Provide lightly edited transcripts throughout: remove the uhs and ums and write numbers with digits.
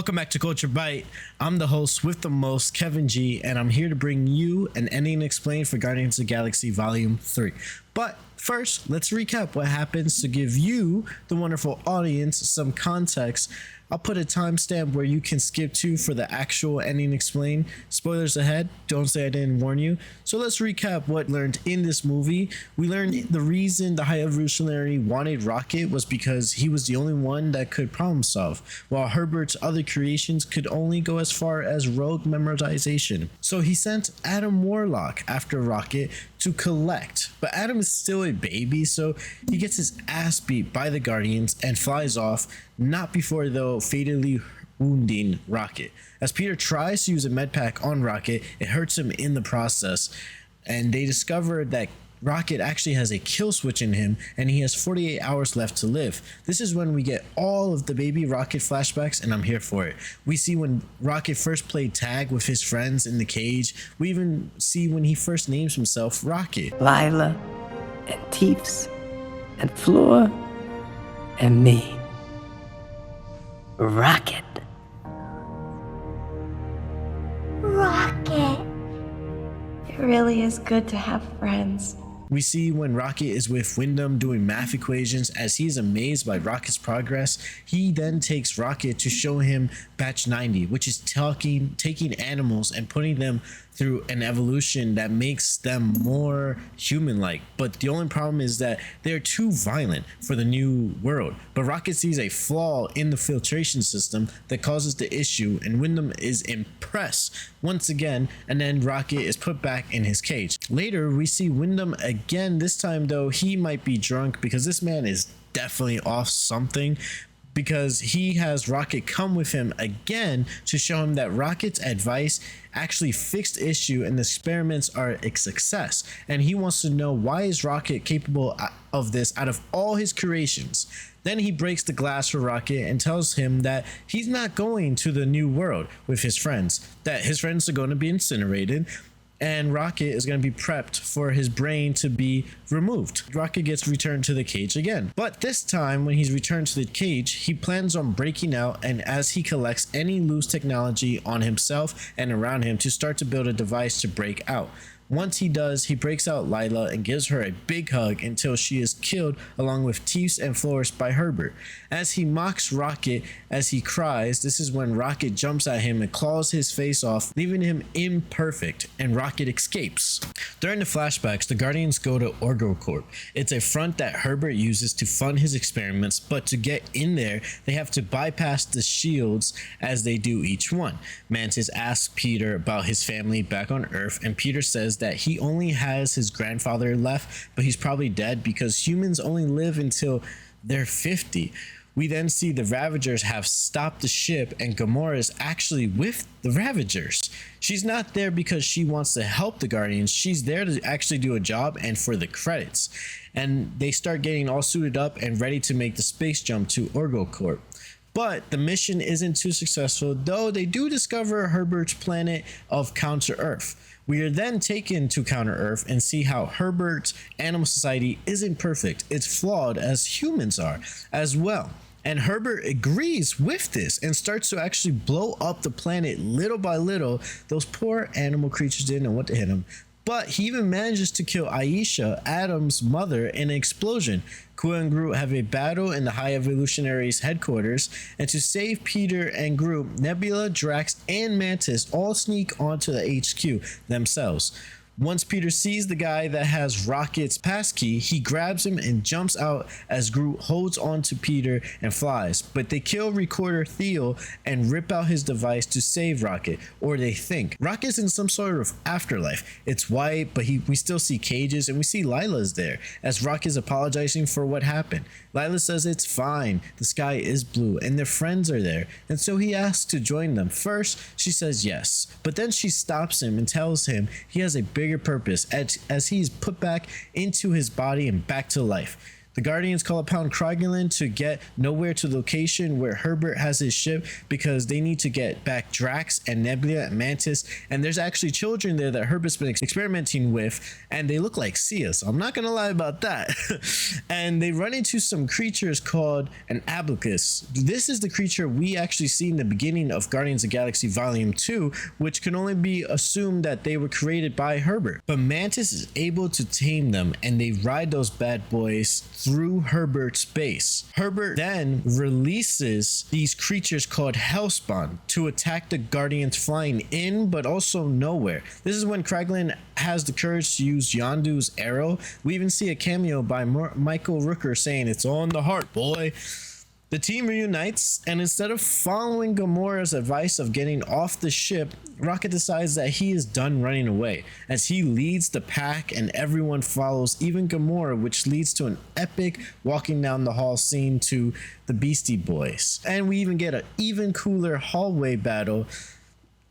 Welcome back to Culture Byte. I'm the host with the most, Kevin G, and I'm here to bring you an ending explained for Guardians of the Galaxy Volume 3. But first, let's recap what happens to give you, the wonderful audience, some context. I'll put a timestamp where you can skip to for the actual ending explained. Spoilers ahead, don't say I didn't warn you. So let's recap what learned in this movie. We learned the reason the High Evolutionary wanted Rocket was because he was the only one that could problem solve, while Herbert's other creations could only go as far as rogue memorization. So he sent Adam Warlock after Rocket to collect, but Adam is still a baby, so he gets his ass beat by the Guardians and flies off, not before though fatally wounding Rocket. As Peter tries to use a med pack on Rocket, it hurts him in the process, and they discover that Rocket actually has a kill switch in him and he has 48 hours left to live. This is when we get all of the baby Rocket flashbacks, and I'm here for it. We see when Rocket first played tag with his friends in the cage. We even see when he first names himself Rocket. Lila and Teefs and Floor and me. Rocket. Rocket. It really is good to have friends. We see when Rocket is with Wyndham doing math equations. As he is amazed by Rocket's progress, he then takes Rocket to show him Batch 90, which is taking animals and putting them through an evolution that makes them more human-like. But the only problem is that they're too violent for the new world. But Rocket sees a flaw in the filtration system that causes the issue, and Wyndham is impressed once again, and then Rocket is put back in his cage. Later, we see Wyndham again. This time though, he might be drunk because this man is definitely off something, because he has Rocket come with him again to show him that Rocket's advice actually fixed the issue and the experiments are a success, and he wants to know why is Rocket capable of this out of all his creations. Then he breaks the glass for Rocket and tells him that he's not going to the new world with his friends, that his friends are going to be incinerated, and Rocket is going to be prepped for his brain to be removed. Rocket gets returned to the cage again. But this time, when he's returned to the cage, he plans on breaking out, and as he collects any loose technology on himself and around him to start to build a device to break out. Once he does, he breaks out Lila and gives her a big hug until she is killed along with Teefs and Flores by Herbert. As he mocks Rocket as he cries, this is when Rocket jumps at him and claws his face off, leaving him imperfect, and Rocket escapes. During the flashbacks, the Guardians go to OrgoCorp. It's a front that Herbert uses to fund his experiments, but to get in there, they have to bypass the shields as they do each one. Mantis asks Peter about his family back on Earth, and Peter says that he only has his grandfather left, but he's probably dead because humans only live until they're 50. We then see the Ravagers have stopped the ship, and Gamora is actually with the Ravagers. She's not there because she wants to help the Guardians. She's there to actually do a job and for the credits. And they start getting all suited up and ready to make the space jump to OrgoCorp. But the mission isn't too successful, though they do discover Herbert's planet of Counter-Earth. We are then taken to Counter-Earth and see how Herbert's animal society isn't perfect. It's flawed as humans are as well. And Herbert agrees with this and starts to actually blow up the planet little by little. Those poor animal creatures didn't know what to hit him. But he even manages to kill Aisha, Adam's mother, in an explosion. Quill and Groot have a battle in the High Evolutionary's headquarters, and to save Peter and Groot, Nebula, Drax, and Mantis all sneak onto the HQ themselves. Once Peter sees the guy that has Rocket's passkey, he grabs him and jumps out as Groot holds on to Peter and flies. But they kill Recorder Theo and rip out his device to save Rocket, or they think. Rocket's in some sort of afterlife. It's white, but we still see cages, and we see Lila's there as Rocket's apologizing for what happened. Lila says it's fine, the sky is blue, and their friends are there, and so he asks to join them. First, she says yes, but then she stops him and tells him he has a bigger purpose as he's put back into his body and back to life. The Guardians call upon Kraglan to get Nowhere to the location where Herbert has his ship because they need to get back Drax and Nebula and Mantis. And there's actually children there that Herbert's been experimenting with, and they look like Sia, so I'm not gonna lie about that. And they run into some creatures called an Abacus. This is the creature we actually see in the beginning of Guardians of the Galaxy Volume 2, which can only be assumed that they were created by Herbert. But Mantis is able to tame them, and they ride those bad boys through Herbert's base. Herbert then releases these creatures called Hellspawn to attack the Guardians flying in but also nowhere. This is when Kraglan has the courage to use Yondu's arrow. We even see a cameo by Michael Rooker saying, "It's on the heart, boy." The team reunites, and instead of following Gamora's advice of getting off the ship, Rocket decides that he is done running away, as he leads the pack and everyone follows, even Gamora, which leads to an epic walking down the hall scene to the Beastie Boys. And we even get an even cooler hallway battle.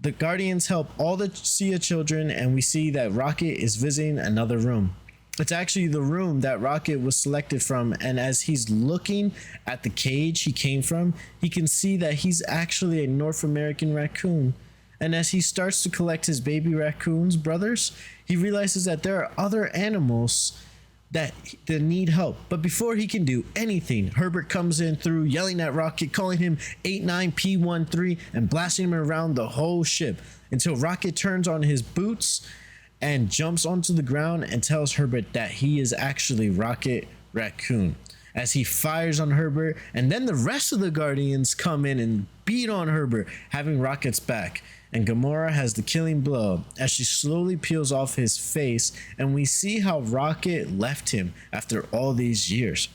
The Guardians help all the Sia children, and we see that Rocket is visiting another room. It's actually the room that Rocket was selected from, and as he's looking at the cage he came from, he can see that he's actually a North American raccoon. And as he starts to collect his baby raccoons brothers, he realizes that there are other animals that need help. But before he can do anything, Herbert comes in through, yelling at Rocket, calling him 89P13 and blasting him around the whole ship until Rocket turns on his boots and jumps onto the ground and tells Herbert that he is actually Rocket Raccoon, as he fires on Herbert. And then the rest of the Guardians come in and beat on Herbert, having Rocket's back. And Gamora has the killing blow as she slowly peels off his face, and we see how Rocket left him after all these years.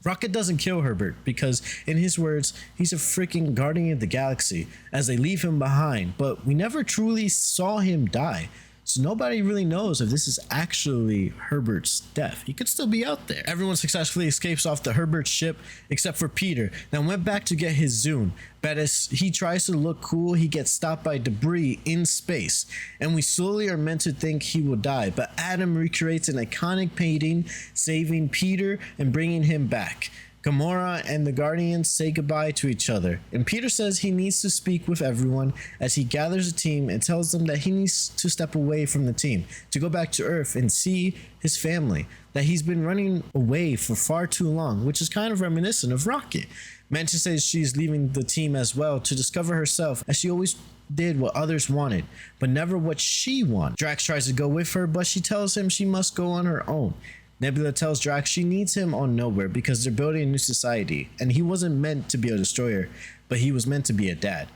Rocket doesn't kill Herbert because, in his words, he's a freaking Guardian of the Galaxy, as they leave him behind, but we never truly saw him die. So nobody really knows if this is actually Herbert's death. He could still be out there. Everyone successfully escapes off the Herbert ship except for Peter, then went back to get his Zune. But as he tries to look cool, he gets stopped by debris in space, and we slowly are meant to think he will die. But Adam recreates an iconic painting, saving Peter and bringing him back. Gamora and the Guardians say goodbye to each other, and Peter says he needs to speak with everyone as he gathers a team and tells them that he needs to step away from the team to go back to Earth and see his family, that he's been running away for far too long, which is kind of reminiscent of Rocket. Mantis says she's leaving the team as well to discover herself, as she always did what others wanted, but never what she wanted. Drax tries to go with her, but she tells him she must go on her own. Nebula tells Drax she needs him on Nowhere because they're building a new society, and he wasn't meant to be a destroyer, but he was meant to be a dad.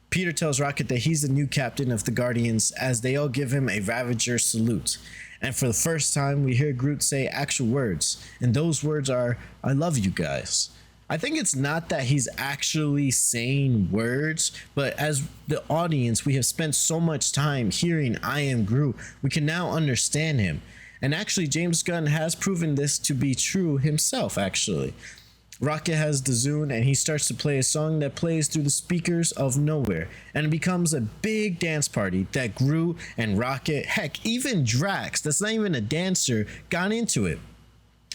Peter tells Rocket that he's the new captain of the Guardians, as they all give him a Ravager salute. And for the first time, we hear Groot say actual words, and those words are, "I love you guys." I think it's not that he's actually saying words, but as the audience, we have spent so much time hearing "I am Groot," we can now understand him. And actually, James Gunn has proven this to be true himself, actually. Rocket has the Zune, and he starts to play a song that plays through the speakers of Nowhere, and it becomes a big dance party that Groot and Rocket, heck, even Drax, that's not even a dancer, got into it.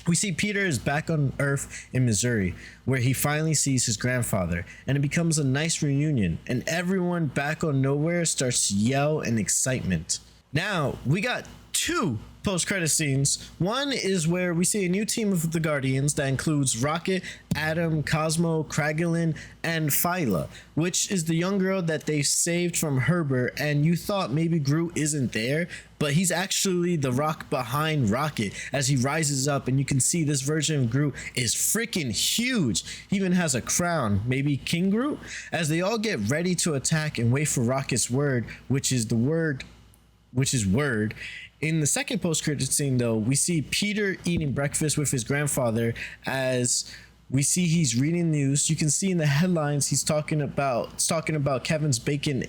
We see Peter is back on Earth in Missouri, where he finally sees his grandfather, and it becomes a nice reunion, and everyone back on Nowhere starts to yell in excitement. Now, we got two post-credit scenes. One is where we see a new team of the Guardians that includes Rocket, Adam, Cosmo, Kraglan, and Phyla, which is the young girl that they saved from Herbert, and you thought maybe Groot isn't there, but he's actually the rock behind Rocket as he rises up, and you can see this version of Groot is freaking huge. He even has a crown, maybe King Groot, as they all get ready to attack and wait for Rocket's word, which is word. In the second post-credit scene, though, we see Peter eating breakfast with his grandfather as we see he's reading news. You can see in the headlines he's talking about Kevin's Bacon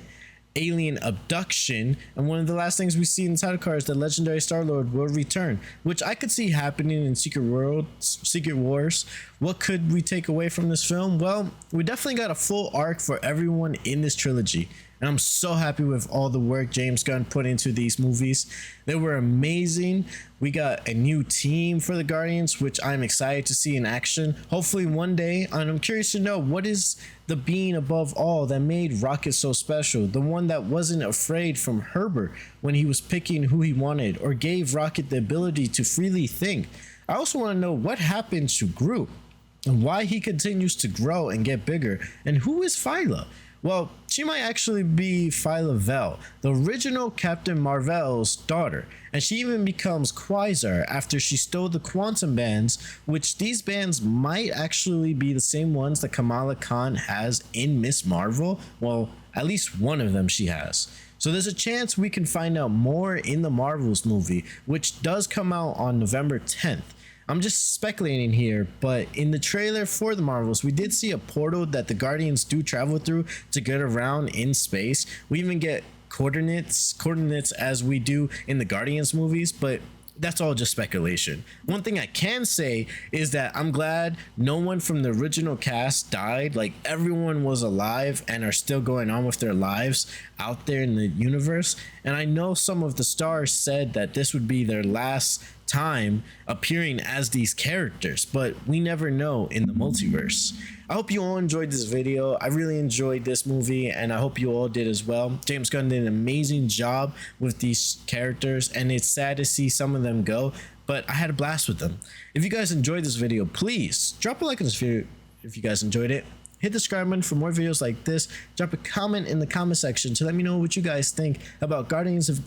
alien abduction, and one of the last things we see inside the car is that legendary Star-Lord will return, which I could see happening in Secret Wars. What could we take away from this film? Well, we definitely got a full arc for everyone in this trilogy. And I'm so happy with all the work James Gunn put into these movies. They were amazing. We got a new team for the Guardians, which I'm excited to see in action. Hopefully one day, and I'm curious to know, what is the being above all that made Rocket so special? The one that wasn't afraid from Herbert when he was picking who he wanted, or gave Rocket the ability to freely think. I also want to know what happened to Groot and why he continues to grow and get bigger, and who is Phyla? Well, she might actually be Phyla Vell, the original Captain Marvel's daughter, and she even becomes Quasar after she stole the quantum bands, which these bands might actually be the same ones that Kamala Khan has in Miss Marvel. Well, at least one of them she has. So there's a chance we can find out more in the Marvels movie, which does come out on November 10th. I'm just speculating here, but in the trailer for the Marvels, we did see a portal that the Guardians do travel through to get around in space. We even get coordinates as we do in the Guardians movies, but that's all just speculation. One thing I can say is that I'm glad no one from the original cast died. Like, everyone was alive and are still going on with their lives out there in the universe. And I know some of the stars said that this would be their last time appearing as these characters, but we never know in the multiverse. I hope you all enjoyed this video. I really enjoyed this movie, and I hope you all did as well. James Gunn did an amazing job with these characters, and it's sad to see some of them go, but I had a blast with them. If you guys enjoyed this video, please drop a like on this video if you guys enjoyed it. Hit the subscribe button for more videos like this. Drop a comment in the comment section to let me know what you guys think about Guardians of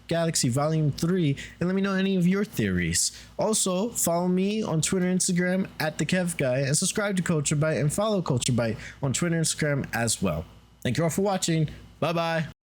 Galaxy Volume 3, and let me know any of your theories. Also, follow me on Twitter and Instagram at the Kev Guy, and subscribe to KultureByte and follow KultureByte on Twitter and Instagram as well. Thank you all for watching. Bye bye.